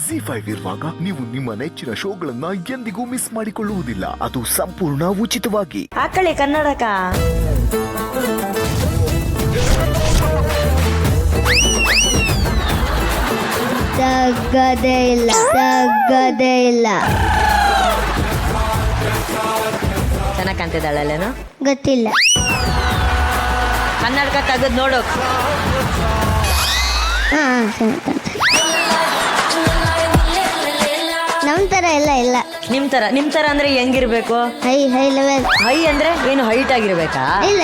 ZEE5 ಇರುವಾಗ ನೀವು ನಿಮ್ಮ ನೆಚ್ಚಿನ ಶೋಗಳನ್ನ ಎಂದಿಗೂ ಮಿಸ್ ಮಾಡಿಕೊಳ್ಳುವುದಿಲ್ಲ. ಅದು ಸಂಪೂರ್ಣ ಉಚಿತವಾಗಿ. ಹಾಕಳಿ ಕನ್ನಡಕ. ತಗದೇ ಇಲ್ಲ. ಚೆನ್ನಾಗಿ ಕಾಣ್ತಿದ್ದಾಳಲ್ಲೇನು? ಗೊತ್ತಿಲ್ಲ. ಕನ್ನಡಕ ತೆಗೆದು ನೋಡು. ಹಾ ನಮ್ ತರ ಇಲ್ಲ. ನಿಮ್ ತರ ಅಂದ್ರೆ ಹೆಂಗಿರ್ಬೇಕು? High level. ಹೈ ಅಂದ್ರೆ ಏನು ಹೈಟ್ ಆಗಿರ್ಬೇಕಾ? ಇಲ್ಲ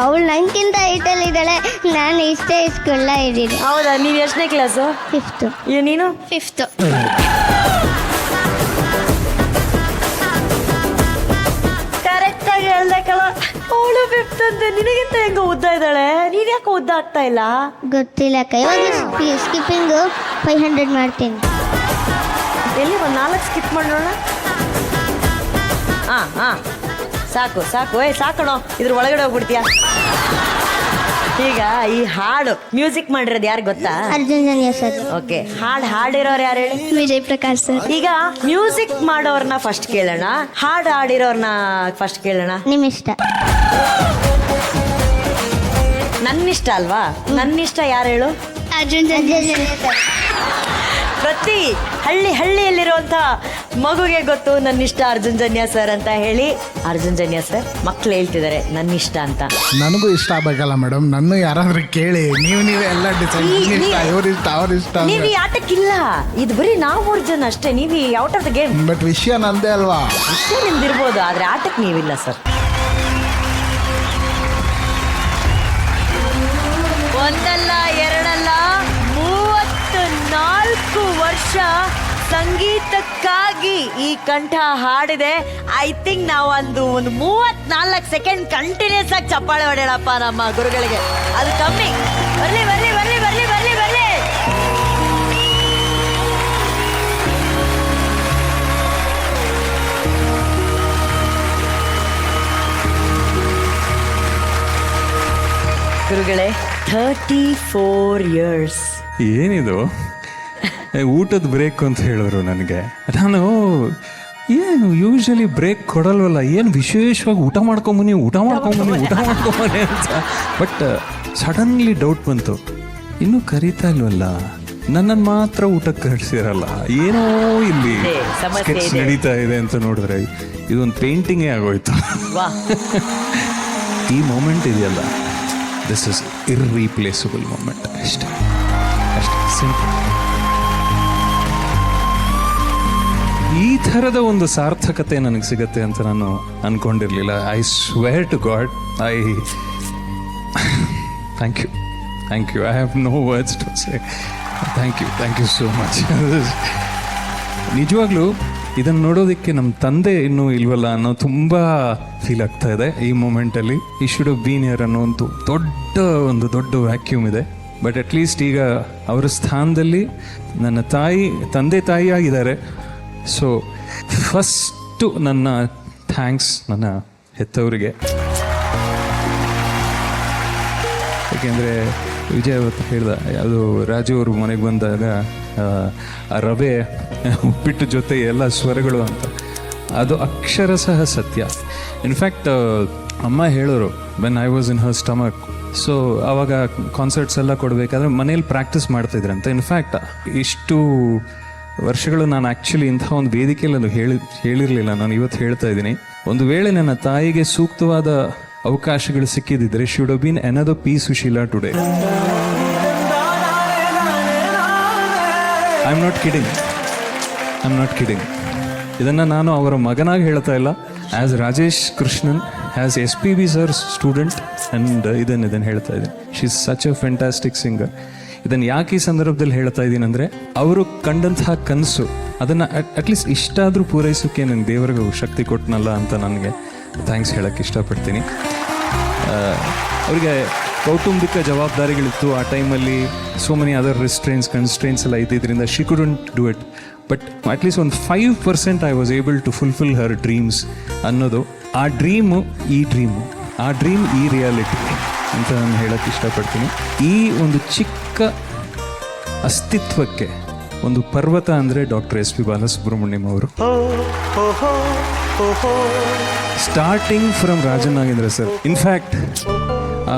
ಅವಳು ನಂಗಿಂತ ಹೈಟಲ್ಲಿ ಇದ್ದಾಳೆ. ನಾನು ಇಷ್ಟೇ ಸ್ಕೂಲ್ನ ಇದ್ದೀನಿ. ಹೌದಾ? ನೀವ್ ಎಷ್ಟನೇ ಕ್ಲಾಸು? 5th. ನೀನು? 5th. ಕರೆಕ್ಟ್ ಆಗಿ ಹೇಳ್ದಕ್ಕಲ್ಲ. ಅವಳು 5th ಅಂತೆ. ನಿನಗಿಂತ ಹೆಂಗ ಉದ್ದ ಇದ್ದಾಳೆ, ನೀನ್ ಯಾಕೆ ಉದ್ದ ಆಗ್ತಾ ಇಲ್ಲ? ಗೊತ್ತಿಲ್ಲ ಕೈ. ಸ್ಕಿಪ್ಪಿಂಗು 500 ಮಾಡ್ತೀನಿ. ಎಲ್ಲಿ ಒಂದು 4 ಸ್ಕಿಪ್ ಮಾಡೋಣ. ಹಾ ಸಾಕು ಸಾಕಣೋ. ಇದ್ರ ಒಳಗಡೆ ಹೋಗ್ಬಿಡ್ತೀಯ. ಈಗ ಈ ಹಾಡು ಮ್ಯೂಸಿಕ್ ಮಾಡಿರೋದು ಯಾರು ಗೊತ್ತಾ? ಅರ್ಜುನ್ ಜನ್ಯ ಸರ್. ಓಕೆ, ಹಾಡಿರೋರು ಯಾರು ಹೇಳಿ? ವಿಜಯ್ ಪ್ರಕಾಶ್ ಸರ್. ಈಗ ಮ್ಯೂಸಿಕ್ ಮಾಡೋರ್ನ ಫಸ್ಟ್ ಕೇಳೋಣ, ಹಾಡು ಹಾಡಿರೋರ್ನ ಫಸ್ಟ್ ಕೇಳೋಣ. ನಿಮ್ ಇಷ್ಟ. ನನ್ನಿಷ್ಟ ಅಲ್ವಾ? ನನ್ನಿಷ್ಟ ಯಾರು ಹೇಳು? ಅರ್ಜುನ್ ಜನ್ಯ ಸರ್. ಪ್ರತಿ ಹಳ್ಳಿಯಲ್ಲಿರುವಂತ ಮಗುಗೆ ಗೊತ್ತು ನನ್ನಿಷ್ಟ ಅರ್ಜುನ್ ಜನ್ಯ ಸರ್ ಅಂತ ಹೇಳಿ. ಅರ್ಜುನ್ ಜನ್ಯ ಸರ್ ಮಕ್ಳು ಹೇಳ್ತಿದ್ದಾರೆ ನನ್ನಿಷ್ಟ ಅಂತ. ನನಗೂ ಇಷ್ಟ ಆಗಬೇಕಲ್ಲ ಮೇಡಮ್. ನನ್ನ ಯಾರಾದ್ರೂ ಕೇಳಿ ನೀವೇ ಎಲ್ಲ ಡಿಸೈಡ್. ಅವ್ರಿಷ್ಟ ನೀವು ಈ ಆಟಕ್ಕಿಲ್ಲ. ಇದು ಬರೀ ನಾವು 3 ಜನ ಅಷ್ಟೇ. ನೀವು out of the game. But ವಿಷಯ ನಂದೇ ಅಲ್ವಾ? ವಿಷಯ ನಿಮ್ದಿರ್ಬೋದು, ಆದ್ರೆ ಆಟಕ್ಕೆ ನೀವಿಲ್ಲ ಸರ್. ಒಂದಲ್ಲ ಎರಡಲ್ಲ 34 ವರ್ಷ ಸಂಗೀತಕ್ಕಾಗಿ ಈ ಕಂಠ ಹಾಡಿದೆ. ಐ ಥಿಂಕ್ ನಾವು ಒಂದು 34 ಸೆಕೆಂಡ್ ಕಂಟಿನ್ಯೂಸ್ ಆಗಿ ಚಪ್ಪಾಳೆ ಹೊಡೆಯಪ್ಪ ನಮ್ಮ ಗುರುಗಳಿಗೆ. ಅದು ಕಮ್ಮಿ. ಬರ್ಲಿ. ಗುರುಗಳೇ, 34 years. ಏನಿದು ಊಟದ ಬ್ರೇಕ್ ಅಂತ ಹೇಳಿದ್ರು ನನಗೆ. ನಾನು ಏನು ಯೂಶಲಿ ಬ್ರೇಕ್ ಕೊಡಲ್ವಲ್ಲ, ಏನು ವಿಶೇಷವಾಗಿ ಊಟ ಮಾಡ್ಕೊಂಬನಿ ಅಂತ. ಬಟ್ ಸಡನ್ಲಿ ಡೌಟ್ ಬಂತು, ಇನ್ನೂ ಕರೀತಾ ಇಲ್ವಲ್ಲ, ನನ್ನನ್ನು ಮಾತ್ರ ಊಟಕ್ಕೆ ಕಳಿಸಿರಲ್ಲ, ಏನೋ ಇಲ್ಲಿ ಸ್ಕೆಚ್ ನಡೀತಾ ಇದೆ ಅಂತ ನೋಡಿದ್ರೆ ಇದೊಂದು ಪೇಂಟಿಂಗೇ ಆಗೋಯ್ತು. ಈ ಮೂಮೆಂಟ್ ಇದೆಯಲ್ಲ, ದಿಸ್ ಇಸ್ ಇರ್ರೀಪ್ಲೇಸಬಲ್ ಮೂಮೆಂಟ್. ಅಷ್ಟೇ ಸಿಂಪಲ್. ಈ ಥರದ ಒಂದು ಸಾರ್ಥಕತೆ ನನಗೆ ಸಿಗತ್ತೆ ಅಂತ ನಾನು ಅನ್ಕೊಂಡಿರ್ಲಿಲ್ಲ. I swear to God, thank you. I have no words to say. Thank you so much. ನಿಜವಾಗ್ಲೂ ಇದನ್ನು ನೋಡೋದಕ್ಕೆ ನಮ್ಮ ತಂದೆ ಇನ್ನೂ ಇಲ್ವಲ್ಲ ಅನ್ನೋ ತುಂಬ ಫೀಲ್ ಆಗ್ತಾ ಇದೆ ಈ ಮೂಮೆಂಟಲ್ಲಿ. ಈ ಶುಡ್ ಹ್ಯಾವ್ ಬೀನ್ ಹಿಯರ್ ಅನ್ನೋ ಒಂದು ದೊಡ್ಡ ವ್ಯಾಕ್ಯೂಮ್ ಇದೆ. ಬಟ್ ಅಟ್ಲೀಸ್ಟ್ ಈಗ ಅವರ ಸ್ಥಾನದಲ್ಲಿ ನನ್ನ ತಂದೆ ತಾಯಿ ಆಗಿದ್ದಾರೆ. ಸೊ ಫಸ್ಟು ನನ್ನ ಥ್ಯಾಂಕ್ಸ್ ನನ್ನ ಹೆತ್ತವರಿಗೆ. ಏಕೆಂದರೆ ವಿಜಯ್ ಅವತ್ತು ಹೇಳ್ದ, ಅದು ರಾಜು ಅವರು ಮನೆಗೆ ಬಂದಾಗ ಆ ರವೆ ಉಪ್ಪಿಟ್ಟು ಜೊತೆ ಎಲ್ಲ ಸ್ವರಗಳು ಅಂತ, ಅದು ಅಕ್ಷರಶಃ ಸತ್ಯ. ಇನ್ಫ್ಯಾಕ್ಟ್ ಅಮ್ಮ ಹೇಳೋರು when I was in Har stomach. So ಆವಾಗ ಕಾನ್ಸರ್ಟ್ಸ್ ಎಲ್ಲ ಕೊಡಬೇಕಾದ್ರೆ ಮನೇಲಿ ಪ್ರಾಕ್ಟೀಸ್ ಮಾಡ್ತಾಯಿದ್ರಂತೆ. ಇನ್ಫ್ಯಾಕ್ಟ್ ಇಷ್ಟು ವರ್ಷಗಳು ನಾನು ಆ್ಯಕ್ಚುಲಿ ಇಂಥ ಒಂದು ವೇದಿಕೆಯಲ್ಲಿ ಹೇಳಿರಲಿಲ್ಲ. ನಾನು ಇವತ್ತು ಹೇಳ್ತಾ ಇದ್ದೀನಿ, ಒಂದು ವೇಳೆ ನನ್ನ ತಾಯಿಗೆ ಸೂಕ್ತವಾದ ಅವಕಾಶಗಳು ಸಿಕ್ಕಿದ್ದಿದ್ರೆ should have been another P Susheela today. I am not kidding. ಇದನ್ನು ನಾನು ಅವರ ಮಗನಾಗಿ ಹೇಳ್ತಾ ಇಲ್ಲ, as Rajesh Krishnan, as SPB sir student, and ಇದನ್ನು ಹೇಳ್ತಾ ಇದ್ದೀನಿ. She is such a fantastic singer. ಇದನ್ನು ಯಾಕೆ ಈ ಸಂದರ್ಭದಲ್ಲಿ ಹೇಳ್ತಾ ಇದ್ದೀನಿ ಅಂದರೆ, ಅವರು ಕಂಡಂತಹ ಕನಸು ಅದನ್ನು ಅಟ್ಲೀಸ್ಟ್ ಇಷ್ಟಾದರೂ ಪೂರೈಸೋಕ್ಕೆ ನನಗೆ ದೇವರಿಗೂ ಶಕ್ತಿ ಕೊಟ್ಟನಲ್ಲ ಅಂತ ನನಗೆ ಥ್ಯಾಂಕ್ಸ್ ಹೇಳೋಕ್ಕೆ ಇಷ್ಟಪಡ್ತೀನಿ. ಅವರಿಗೆ ಕೌಟುಂಬಿಕ ಜವಾಬ್ದಾರಿಗಳಿತ್ತು ಆ ಟೈಮಲ್ಲಿ. ಸೋ ಮೆನಿ ಅದರ್ ಕನ್ಸ್ಟ್ರೇನ್ಸ್ ಎಲ್ಲ ಇದ್ದಿದ್ದರಿಂದ she couldn't do it. But at least ಒಂದು 5% I was able to fulfil her dreams ಅನ್ನೋದು. ಆ ಡ್ರೀಮ್ ಈ ರಿಯಾಲಿಟಿ ಅಂತ ನಾನು ಹೇಳೋಕ್ಕೆ ಇಷ್ಟಪಡ್ತೀನಿ. ಈ ಒಂದು ಚಿಕ್ಕ ಅಸ್ತಿತ್ವಕ್ಕೆ ಒಂದು ಪರ್ವತ ಅಂದರೆ ಡಾಕ್ಟರ್ ಎಸ್ ಪಿ ಬಾಲಸುಬ್ರಹ್ಮಣ್ಯಂ ಅವರು. Starting from Rajan Nagendra sir. In fact ಆ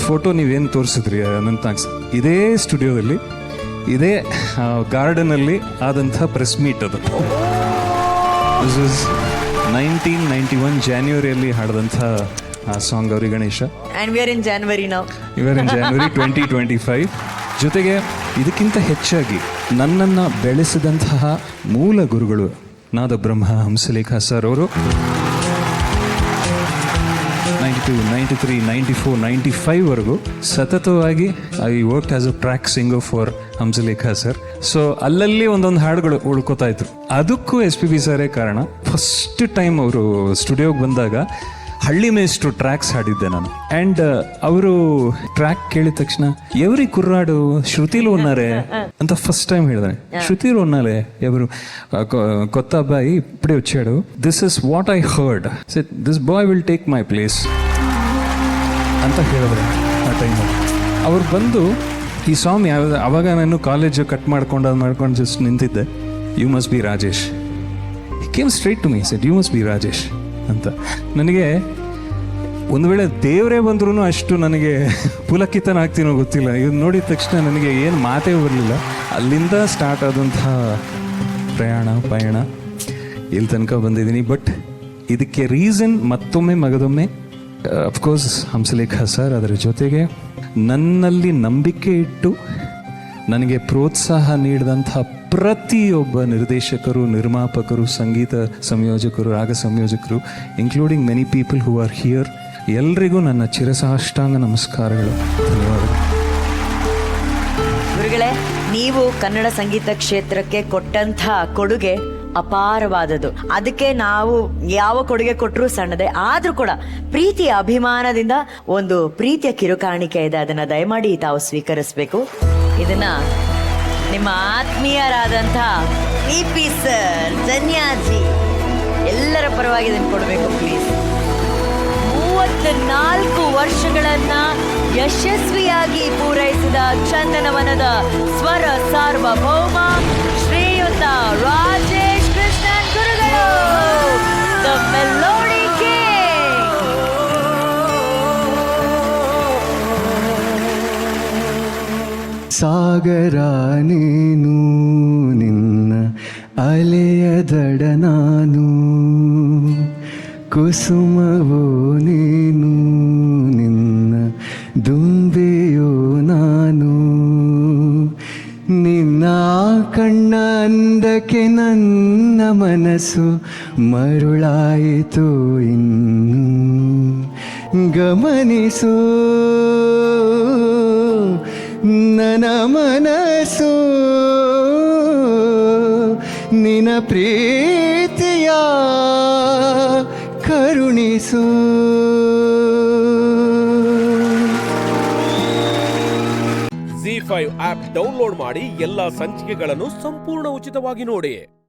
ಫೋಟೋ ನೀವೇನು ತೋರಿಸಿದ್ರಿ ಅನಂತಾಗ್ ಸರ್, ಇದೇ ಸ್ಟುಡಿಯೋದಲ್ಲಿ ಇದೇ ಗಾರ್ಡನಲ್ಲಿ ಆದಂಥ ಪ್ರೆಸ್ ಮೀಟ್ ಅದು. ದಿಸ್ ಇಸ್ 1991 ಜಾನ್ವರಿಯಲ್ಲಿ ಹಾಡಿದಂಥ ಆ song Gauri Ganesha. And we are in January ನಾವು. ಇವರು ಇನ್ ಜಾನ್ವರಿ 2025. ಜೊತೆಗೆ ಇದಕ್ಕಿಂತ ಹೆಚ್ಚಾಗಿ ನನ್ನನ್ನು ಬೆಳೆಸಿದಂತಹ ಮೂಲ ಗುರುಗಳು ನಾದಬ್ರಹ್ಮ ಹಂಸಲೇಖ ಸರ್ ಅವರು 92, 93, 94, 95ವರೆಗೂ ಸತತವಾಗಿ I work as a track singer for Hamsalekha sir. So ಅಲ್ಲಲ್ಲಿ ಒಂದೊಂದು ಹಾಡುಗಳು ಉಳ್ಕೋತಾ ಇದ್ರು. ಅದಕ್ಕೂ ಎಸ್ ಪಿ ಬಿ ಸರೇ ಕಾರಣ. ಫಸ್ಟ್ ಟೈಮ್ ಅವರು ಸ್ಟುಡಿಯೋಗೆ ಬಂದಾಗ ಹಳ್ಳಿ ಮೇಸ್ಟ್ರು ಟ್ರ್ಯಾಕ್ಸ್ ಹಾಡಿದ್ದೆ ನಾನು. ಆ್ಯಂಡ್ ಅವರು ಟ್ರ್ಯಾಕ್ ಕೇಳಿದ ತಕ್ಷಣ ಎವ್ರಿ ಕುರ್ರಾಡು ಶ್ರುತಿಲು ಉನ್ನಾರೆ ಅಂತ ಫಸ್ಟ್ ಟೈಮ್ ಹೇಳಿದಾನೆ. ಶ್ರುತಿಲು ಉನ್ನಾಲೆ ಎವರು ಕೊತ್ತ ಅబ్బాయి ఇప్పుడే వచ్చాడు, this is what I heard, this boy will take my place ಅಂತ ಹೇಳಿದ್ರೆ ಆ ಟೈಮಲ್ಲಿ. ಅವ್ರು ಬಂದು ಈ ಸಾಂಗ್ ಅವಾಗ ನಾನು ಕಾಲೇಜು ಕಟ್ ಮಾಡ್ಕೊಂಡು ಜಸ್ಟ್ ನಿಂತಿದ್ದೆ. You must be Rajesh. He came straight to me, said you must be Rajesh ಅಂತ. ನನಗೆ ಒಂದು ವೇಳೆ ದೇವರೇ ಬಂದ್ರೂ ಅಷ್ಟು ನನಗೆ ಪುಲಕಿತನಾಗ್ತೀನೋ ಗೊತ್ತಿಲ್ಲ. ಇದು ನೋಡಿದ ತಕ್ಷಣ ನನಗೆ ಏನು ಮಾತೇ ಬರಲಿಲ್ಲ. ಅಲ್ಲಿಂದ ಸ್ಟಾರ್ಟ್ ಆದಂತಹ ಪಯಣ ಇಲ್ಲಿ ತನಕ ಬಂದಿದ್ದೀನಿ. ಬಟ್ ಇದಕ್ಕೆ ರೀಸನ್ ಮತ್ತೊಮ್ಮೆ ಮಗದೊಮ್ಮೆ ಅಫ್ಕೋರ್ಸ್ ಹಂಸಲೇಖ ಸರ್, ಅದರ ಜೊತೆಗೆ ನನ್ನಲ್ಲಿ ನಂಬಿಕೆ ಇಟ್ಟು ನನಗೆ ಪ್ರೋತ್ಸಾಹ ನೀಡಿದಂಥ ಪ್ರತಿಯೊಬ್ಬ ನಿರ್ದೇಶಕರು, ನಿರ್ಮಾಪಕರು, ಸಂಗೀತ ಸಂಯೋಜಕರು, ರಾಗ ಸಂಯೋಜಕರು, including many people who are here, ಎಲ್ರಿಗೂ ನನ್ನ ಚಿರಸಾಷ್ಟಾಂಗ ನಮಸ್ಕಾರಗಳು, ಧನ್ಯವಾದಗಳು. ಗುರುಗಳೇ, ನೀವು ಕನ್ನಡ ಸಂಗೀತ ಕ್ಷೇತ್ರಕ್ಕೆ ಕೊಟ್ಟಂಥ ಕೊಡುಗೆ ಅಪಾರವಾದದ್ದು. ಅದಕ್ಕೆ ನಾವು ಯಾವ ಕೊಡುಗೆ ಕೊಟ್ಟರೂ ಸಣ್ಣದೆ, ಆದ್ರೂ ಕೂಡ ಪ್ರೀತಿಯ ಅಭಿಮಾನದಿಂದ ಒಂದು ಪ್ರೀತಿಯ ಕಿರುಕಾಣಿಕೆ ಇದೆ. ಅದನ್ನ ದಯಮಾಡಿ ತಾವು ಸ್ವೀಕರಿಸಬೇಕು. ಇದನ್ನ ನಿಮ್ಮ ಆತ್ಮೀಯರಾದಂಥ EP ಸರ್, ಜನ್ಯಾಜಿ ಎಲ್ಲರ ಪರವಾಗಿ ಇದನ್ನು ಕೊಡಬೇಕು ಪ್ಲೀಸ್. 34 ವರ್ಷಗಳನ್ನ ಯಶಸ್ವಿಯಾಗಿ ಪೂರೈಸಿದ ಚಂದನವನದ ಸ್ವರ ಸಾರ್ವಭೌಮ ಶ್ರೀಯುತ ರಾಜೇಶ್ ಕೃಷ್ಣನ್ ಗುರುಗಳು, ದ ಮೆಲೋಡಿ ಕಿಂಗ್. ಸಾಗರ ನೀನು, ನಿನ್ನ ಅಲೆಯ ದಡ ನಾನು, ಕುಸುಮವೋ ನೀನು, ನಿನ್ನ ದುಂಬೆಯೋ ನಾನು, ನಿನ್ನ ಕಣ್ಣ ಅಂದಕ್ಕೆ ನನ್ನ ಮನಸ್ಸು ಮರುಳಾಯಿತು ಇನ್ನು, ಗಮನಿಸು ನನ್ನ ಮನಸ್ಸು, ನಿನ್ನ ಪ್ರೀತಿಯ ಕರುಣಿಸು. ZEE5 ಆಪ್ ಡೌನ್ಲೋಡ್ ಮಾಡಿ ಎಲ್ಲಾ ಸಂಚಿಕೆಗಳನ್ನು ಸಂಪೂರ್ಣ ಉಚಿತವಾಗಿ ನೋಡಿ.